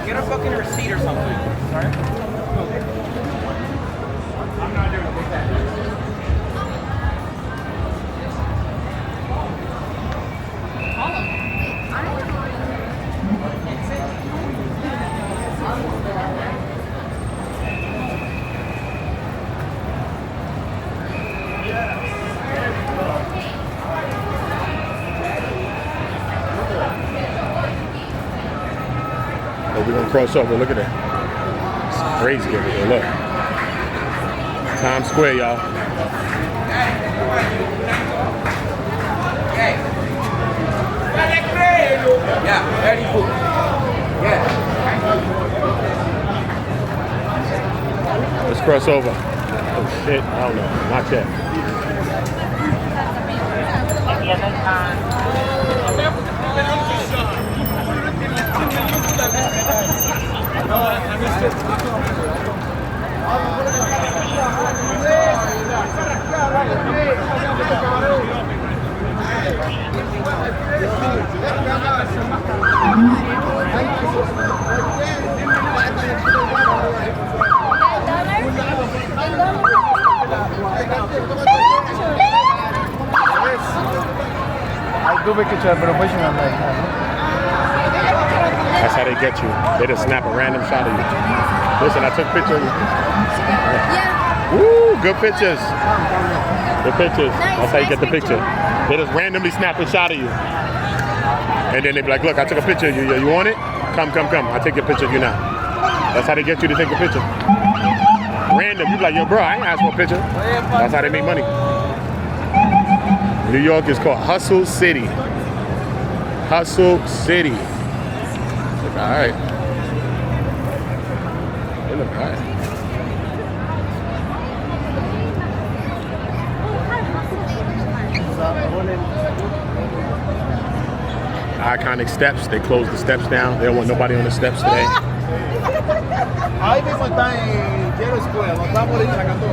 Get a fucking receipt or something. Sorry? I'm not doing it. Take that. We're gonna cross over. Look at that. It's crazy over here. Look. Times Square, y'all. Yeah, very cool. Yeah. Let's cross over. Oh shit. I don't know. Not yet. That's how they get you. They just snap a random shot of you. Listen, I took a picture of you. Yeah. Woo, good pictures. Good pictures. That's how you get the picture. They just randomly snap a shot of you. And then they be like, look, I took a picture of you. You want it? Come. I'll take a picture of you now. That's how they get you to take a picture. Random. You be like, yo, bro, I ain't asked for a picture. That's how they make money. New York is called Hustle City. Hustle City. Look all right. They look all right. Iconic steps. They closed the steps down. They don't want nobody on the steps today. Ahí mismo está en Times Square, donde está por ahí sacando.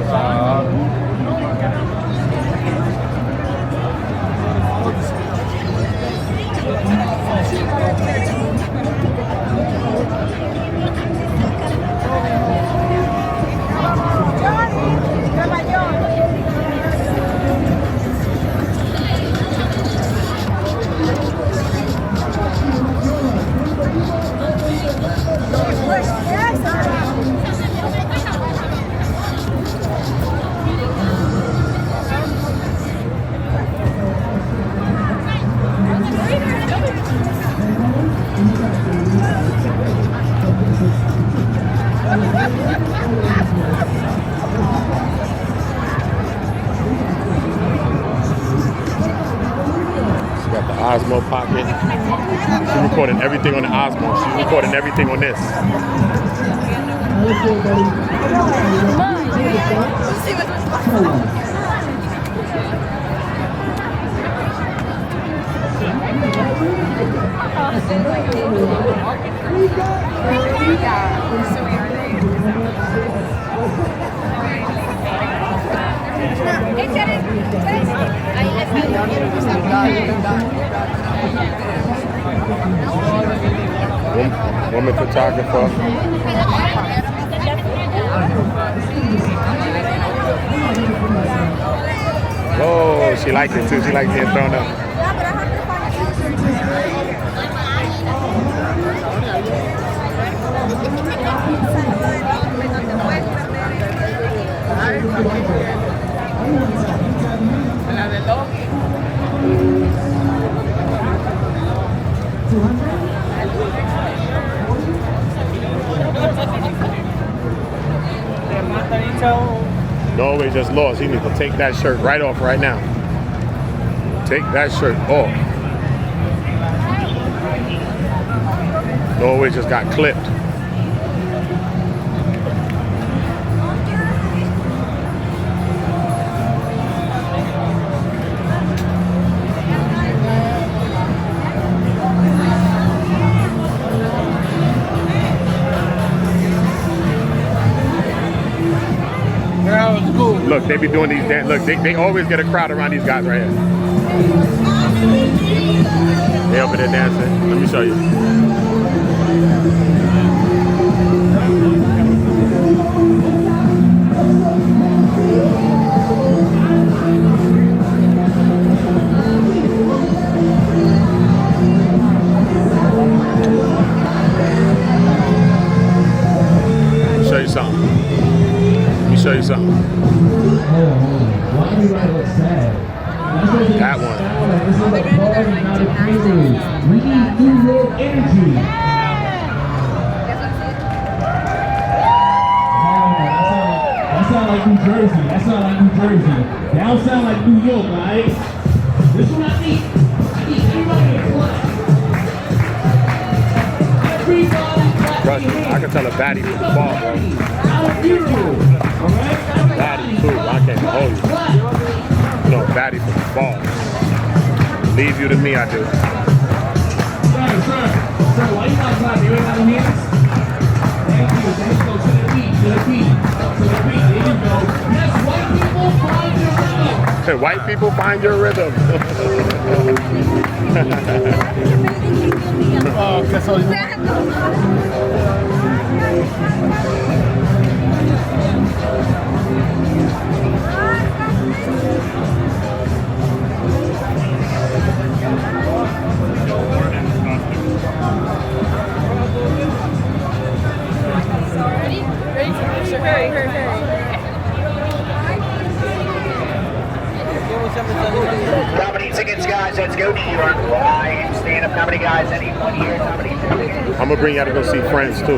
Osmo pocket. She's recording everything on the Osmo. She's recording everything on this. Woman photographer. Oh, she likes it too. She likes getting thrown up. Norway just lost. He needs to take that shirt right off right now. Take that shirt off. Norway just got clipped. Look, they be doing these dance. Look, they always get a crowd around these guys right here. They over there dancing. Let me show you. show you something. That one. We need New York energy. That sound like New Jersey. That sound like New Jersey. That don't sound like New York, right? This one I need. I need everybody to clap. Everybody clap. Trust me, I can tell a baddie from the ball, bro. Baddie too, I can't hold you. No, baddie from the ball. Leave you to me, I do. Sir, why you not clapping? You ain't got any hands? Thank you. There you go. To the beat. To the beat. To the beat. There you go. Yes, white people find your rhythm. White people find your rhythm. Oh, que soy. Ready for picture? Hurry. Comedy tickets, guys. Let's go. New York Live. Stand-up comedy, guys. Anyone here? Comedy tickets. I'm gonna bring y'all to go see Friends too.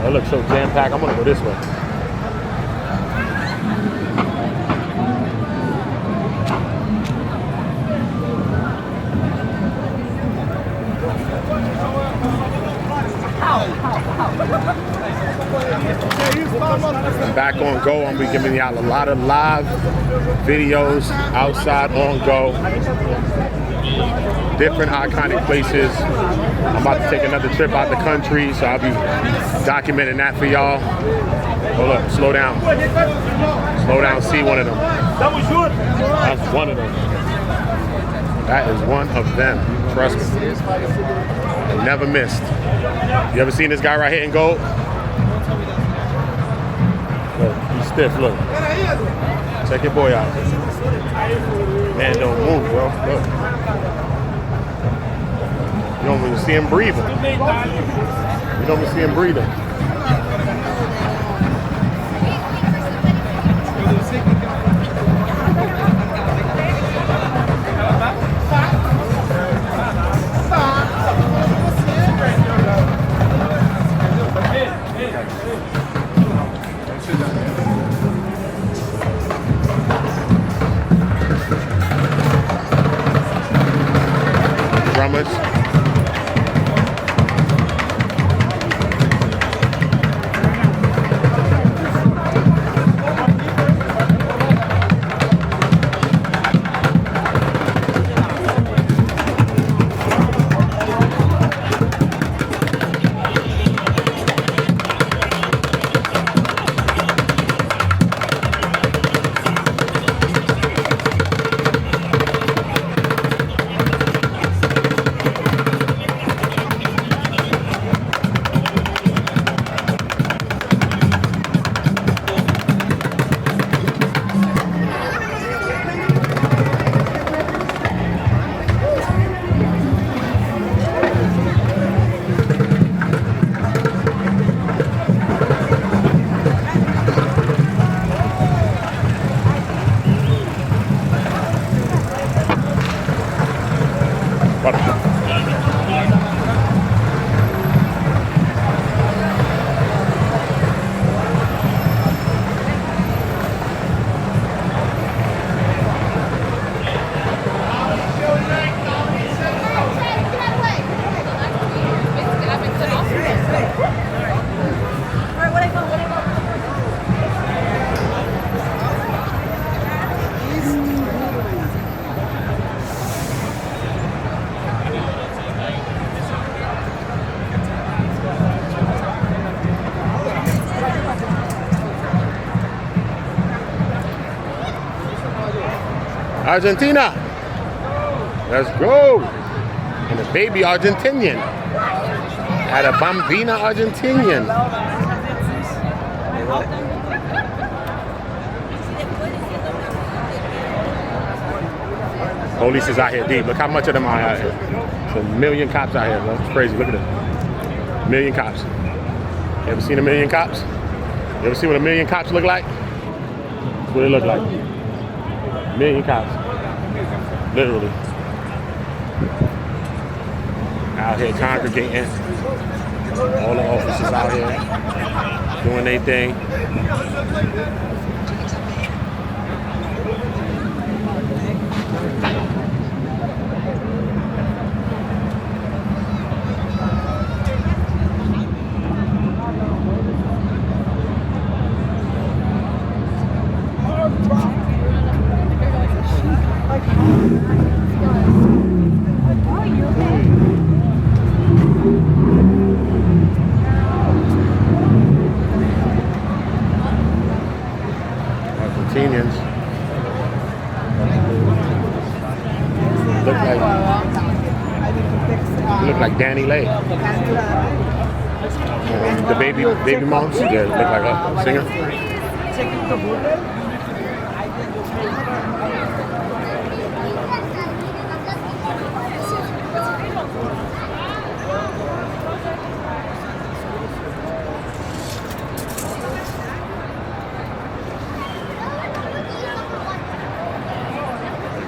That looks so jam-packed. I'm gonna go this way. I'm back on Go. I'm gonna be giving y'all a lot of live videos outside on Go. Different iconic places. I'm about to take another trip out the country, so I'll be documenting that for y'all. Hold up, slow down. Slow down, see one of them. That's one of them. That is one of them. Trust me. Never missed. You ever seen this guy right here in gold? Look, he's stiff, look. Check your boy out. Man, don't move, bro. Look. You don't even see him breathing. You don't even see him breathing. Drummers. Argentina. Let's go. And a baby Argentinian. At a bambina Argentinian. Police is out here deep. Look how much of them are out here. There's a million cops out here, bro. It's crazy. Look at it. Million Cops. You ever seen a Million Cops? You ever see what a million cops look like? That's what it look like. Million cops. Literally. Out here congregating. All the officers out here doing their thing. Argentinians look like Danny Lay. The baby moms, yeah, look like a singer.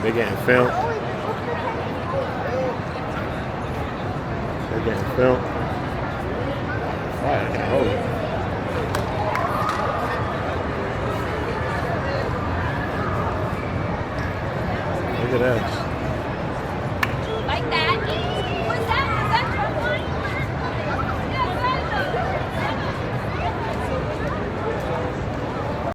They're getting filmed. They're getting filmed. Right, oh. Look at that.